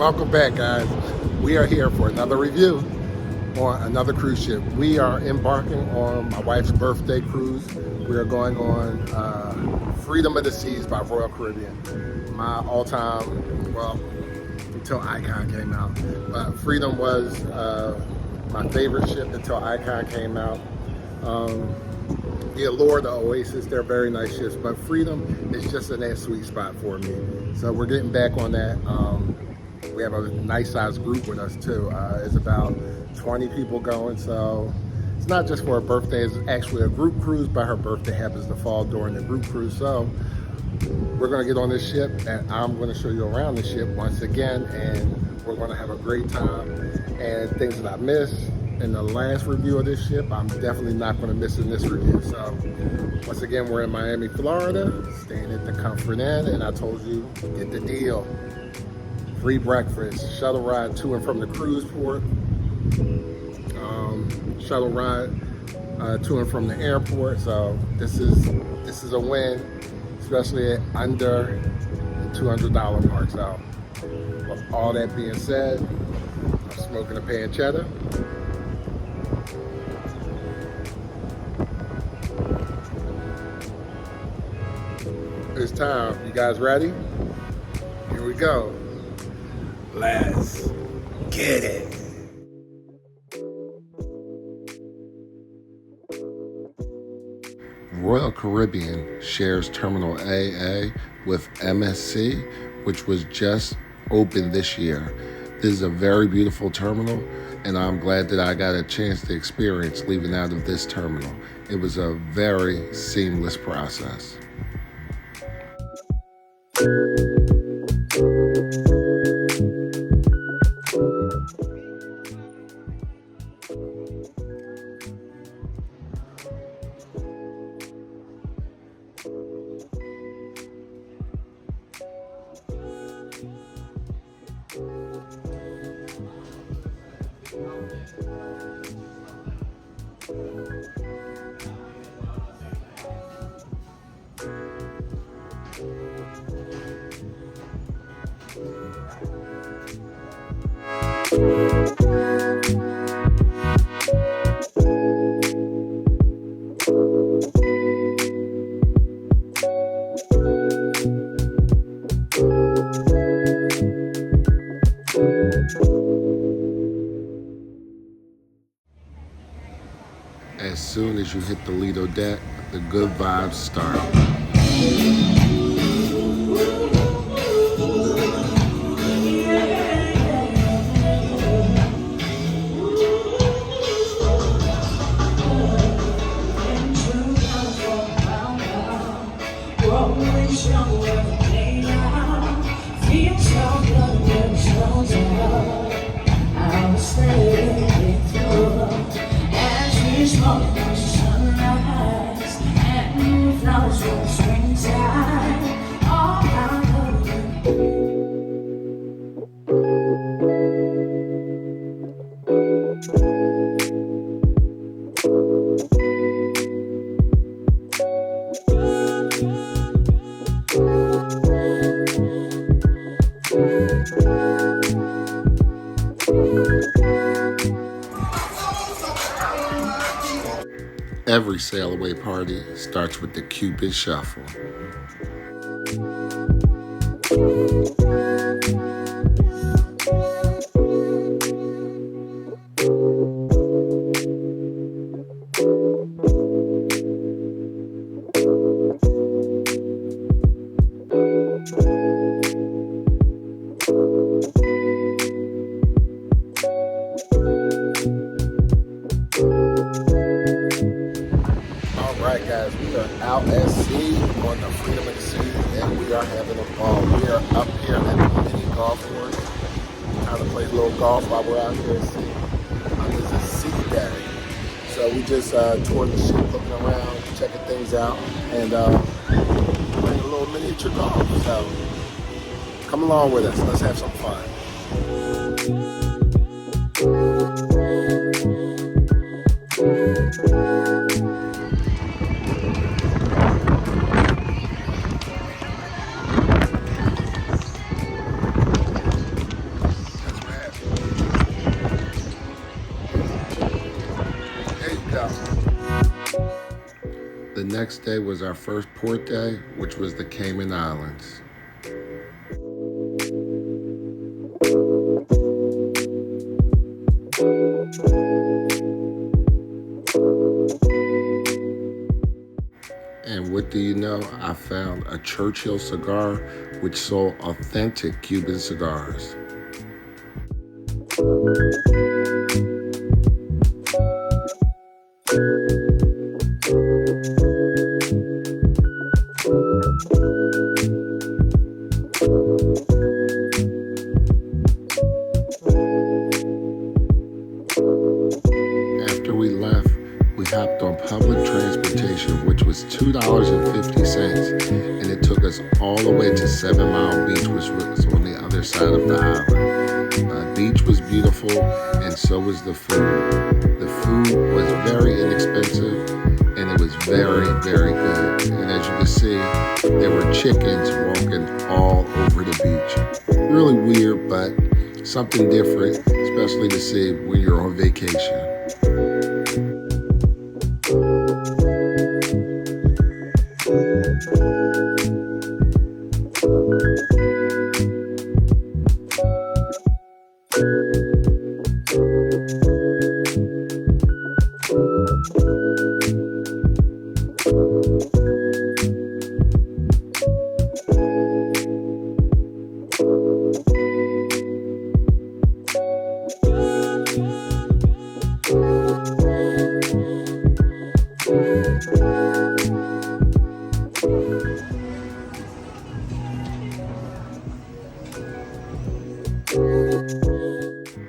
Welcome back, guys. We are here for another review on another cruise ship. We are embarking on my wife's birthday cruise. We are going on Freedom of the Seas by Royal Caribbean. My all-time, well, until Icon came out, but Freedom was my favorite ship until Icon came out. The Allure, the Oasis, they're very nice ships, but Freedom is just in that sweet spot for me. So we're getting back on that. We have a nice sized group with us too. It's about 20 people going, so it's not just for her birthday, it's actually a group cruise, but her birthday happens to fall during the group cruise. So we're gonna get on this ship and I'm gonna show you around the ship once again, and we're gonna have a great time. And things that I missed in the last review of this ship, I'm definitely not gonna miss in this review. So once again, we're in Miami, Florida, staying at the Comfort Inn, and I told you, get the deal. Free breakfast, shuttle ride to and from the cruise port, shuttle ride to and from the airport. So this is a win, especially at under the $200 mark. So with all that being said, I'm smoking a pancetta. It's time. You guys ready? Here we go. Let's get it. Royal Caribbean shares Terminal AA with MSC, which was just opened this year. This is a very beautiful terminal, and I'm glad that I got a chance to experience leaving out of this terminal. It was a very seamless process. As soon as you hit the Lido deck, the good vibes start. Every sail away party starts with the Cupid Shuffle. Alright guys, we are out at sea on the Freedom of the Seas, and we are having a ball. We are up here at the mini golf course. Time to play a little golf while we're out here at sea. It's a sea day. So we just toured the ship, looking around, checking things out, and playing a little miniature golf. So come along with us, let's have some fun. next day was our first port day, which was the Cayman Islands. And what do you know? I found a Churchill cigar which sold authentic Cuban cigars. After we left, we hopped on public transportation, which was $2.50, and it took us all the way to 7 Mile Beach, which was on the other side of the island. The beach was beautiful, and so was the food. The food was very inexpensive, and it was very, very good. And as you can see, there were chickens walking all over the beach. Really weird, but something different, especially to see when you're on vacation.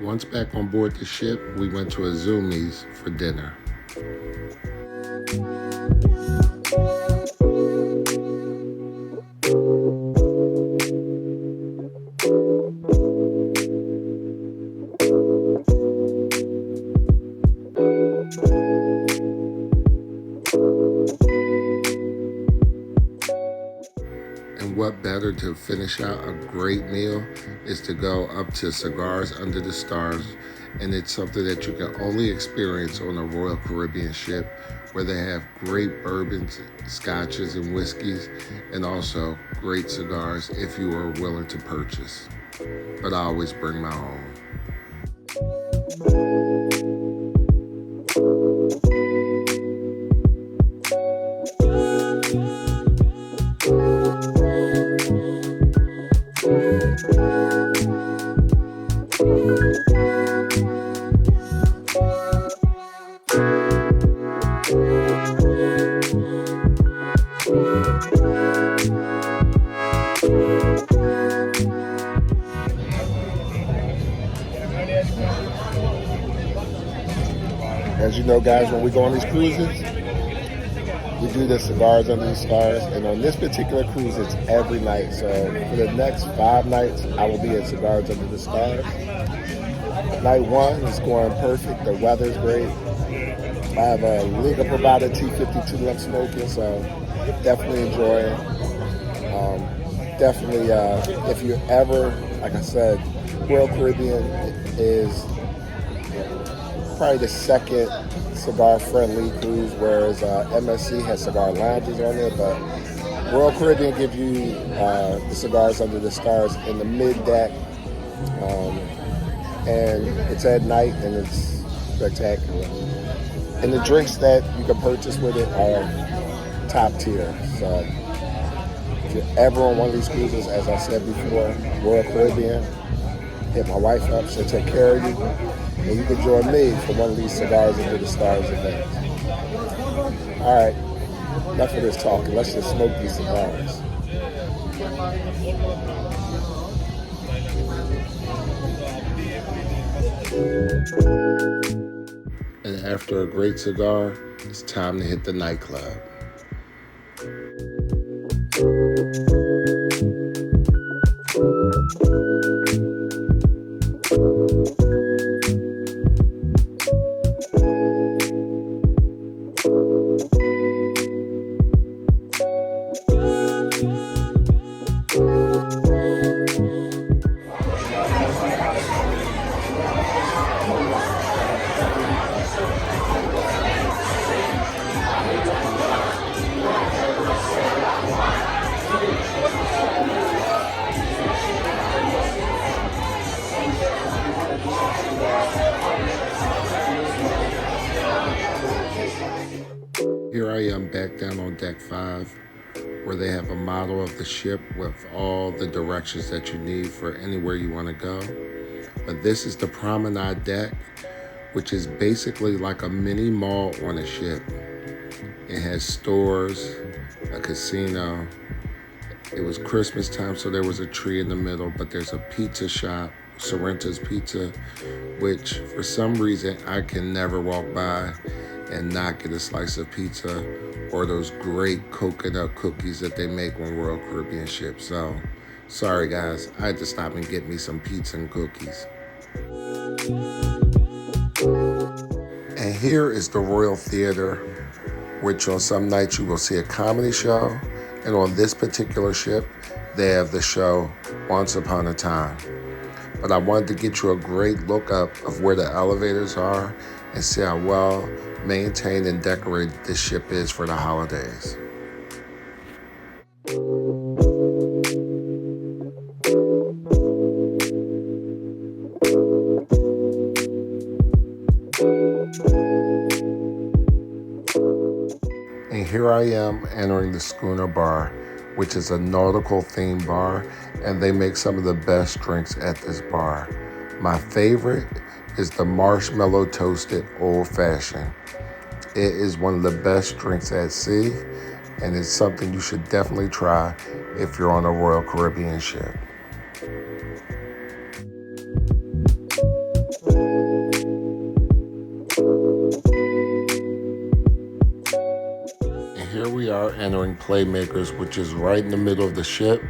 Once back on board the ship, we went to a Zoomies for dinner. And what better to finish out a great meal is to go up to Cigars Under the Stars, and it's something that you can only experience on a Royal Caribbean ship, where they have great bourbons, scotches, and whiskeys, and also great cigars if you are willing to purchase. But I always bring my own. As you know, guys, when we go on these cruises, we do the Cigars Under the Stars, and on this particular cruise, it's every night. So for the next 5 nights, I will be at Cigars Under the Stars. Night 1 is going perfect. The weather's great. I have a legal provided T52 that I'm smoking, so definitely enjoying. Definitely, if you ever, like I said, Royal Caribbean is probably the second cigar-friendly cruise, whereas MSC has cigar lounges on there, but Royal Caribbean gives you the Cigars Under the Stars in the mid-deck, and it's at night, and it's spectacular. And the drinks that you can purchase with it are top tier. So if you're ever on one of these cruises, as I said before, Royal Caribbean, hit my wife up, she'll take care of you. And you can join me for one of these Cigars Under the Stars events. All right, enough of this talking. Let's just smoke these cigars. And after a great cigar, it's time to hit the nightclub. 25, where they have a model of the ship with all the directions that you need for anywhere you want to go. But this is the promenade deck, which is basically like a mini mall on a ship. It has stores, a casino. It was Christmas time, so there was a tree in the middle, but there's a pizza shop, Sorrenta's Pizza, which for some reason I can never walk by and not get a slice of pizza or those great coconut cookies that they make on Royal Caribbean ships. So, sorry guys, I had to stop and get me some pizza and cookies. And here is the Royal Theater, which on some nights you will see a comedy show. And on this particular ship, they have the show Once Upon a Time. But I wanted to get you a great look up of where the elevators are and see how well maintained and decorated this ship is for the holidays. And here I am entering the Schooner Bar, which is a nautical themed bar, and they make some of the best drinks at this bar. My favorite is the marshmallow toasted old fashioned. It is one of the best drinks at sea, and it's something you should definitely try if you're on a Royal Caribbean ship. Here we are entering Playmakers, which is right in the middle of the ship.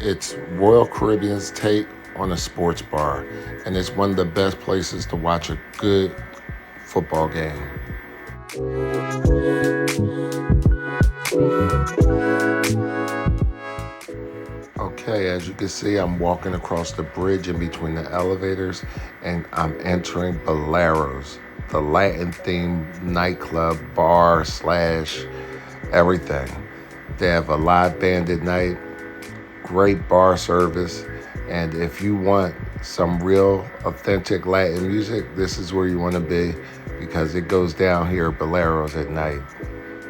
It's Royal Caribbean's take on a sports bar, and it's one of the best places to watch a good football game. Okay, as you can see, I'm walking across the bridge in between the elevators, and I'm entering Boleros, the Latin-themed nightclub, bar / everything. They have a live band at night, great bar service, and if you want some real authentic Latin music, this is where you want to be, because it goes down here at Boleros at night.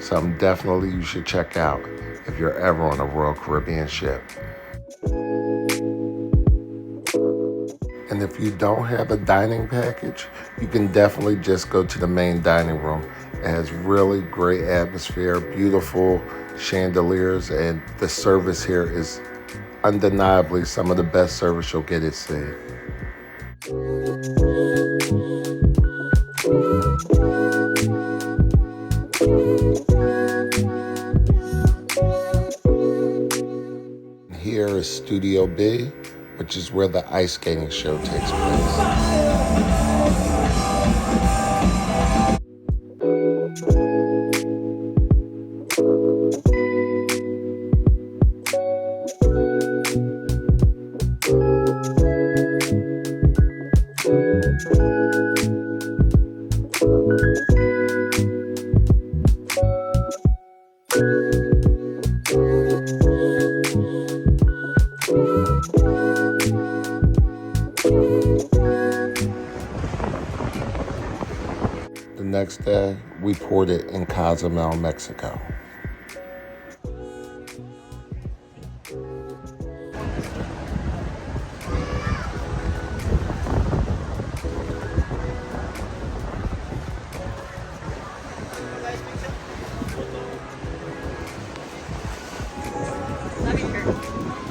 Something definitely you should check out if you're ever on a Royal Caribbean ship. And if you don't have a dining package, you can definitely just go to the main dining room. It has really great atmosphere, beautiful chandeliers, and the service here is undeniably some of the best service you'll get at sea. Here is Studio B, which is where the ice skating show takes place. The next day, we ported in Cozumel, Mexico.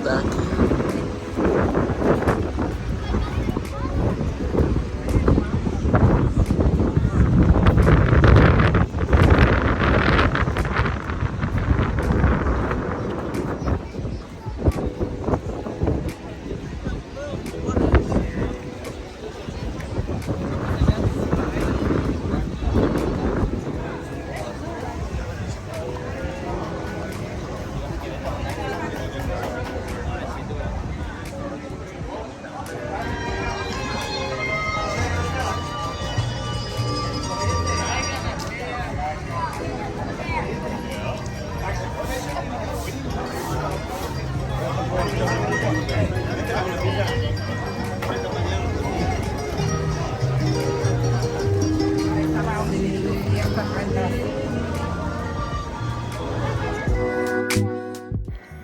Thank you.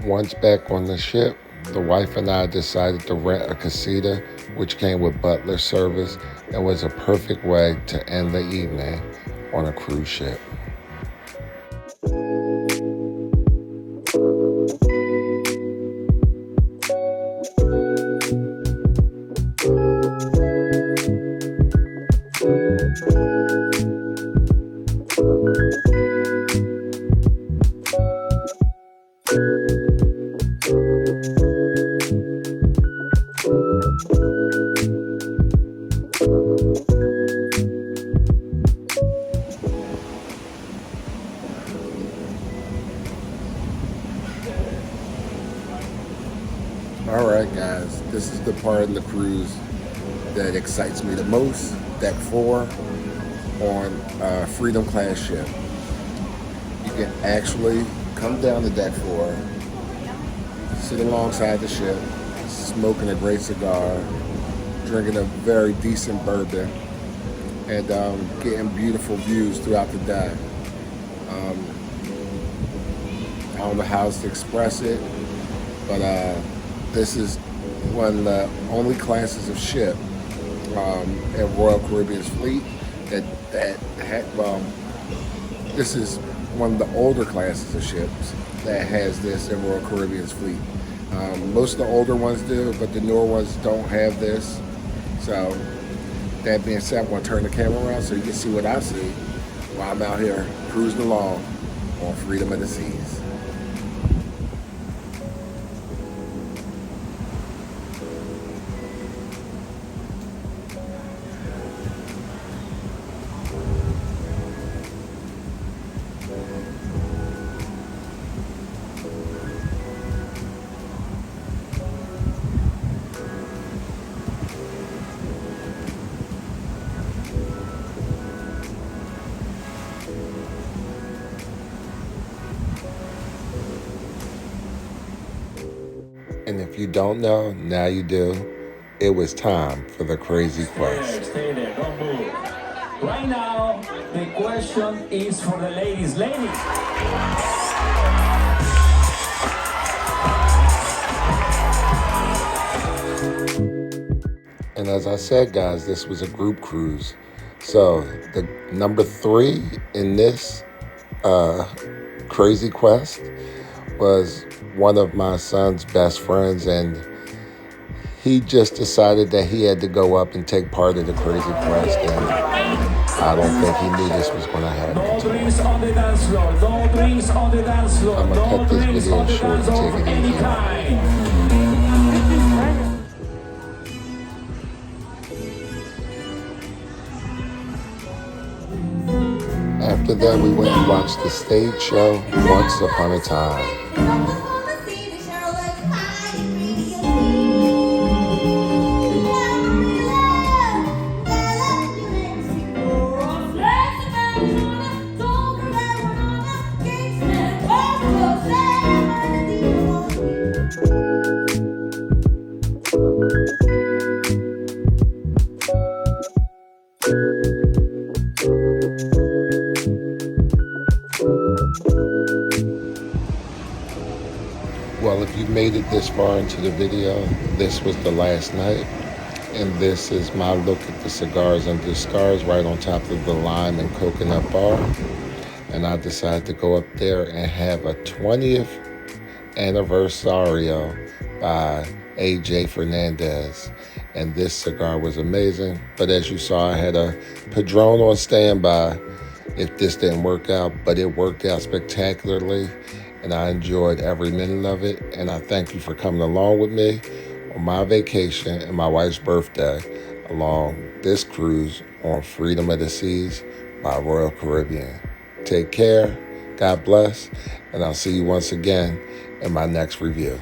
Once back on the ship, the wife and I decided to rent a casita, which came with butler service and was a perfect way to end the evening on a cruise ship. All right, guys, this is the part of the cruise that excites me the most. Deck 4 on a Freedom class ship. You can actually come down to Deck 4, sit alongside the ship, smoking a great cigar, drinking a very decent bourbon, and getting beautiful views throughout the day. I don't know how else to express it, but this is one of the only classes of ship in Royal Caribbean's fleet that had, this is one of the older classes of ships that has this in Royal Caribbean's fleet. Most of the older ones do, but the newer ones don't have this. So that being said, I'm going to turn the camera around so you can see what I see while I'm out here cruising along on Freedom of the Seas. And if you don't know, now you do. It was time for the crazy quest. Stay there, don't move. Right now, the question is for the ladies. Ladies. And as I said, guys, this was a group cruise. So the number 3 in this crazy quest was one of my son's best friends, and he just decided that he had to go up and take part of the crazy quest, and I don't think he knew this was going to happen. No drinks on the dance floor. No drinks on the dance floor. I'm going to cut this video short and take it easy. After that, we went and watched the stage show, Once Upon a Time. Well, if you made it this far into the video, this was the last night, and this is my look at the Cigars and Discards right on top of the lime and coconut bar. And I decided to go up there and have a 20th anniversario by AJ Fernandez. And this cigar was amazing, but as you saw, I had a Padron on standby if this didn't work out, but it worked out spectacularly. And I enjoyed every minute of it. And I thank you for coming along with me on my vacation and my wife's birthday along this cruise on Freedom of the Seas by Royal Caribbean. Take care, God bless, and I'll see you once again in my next review.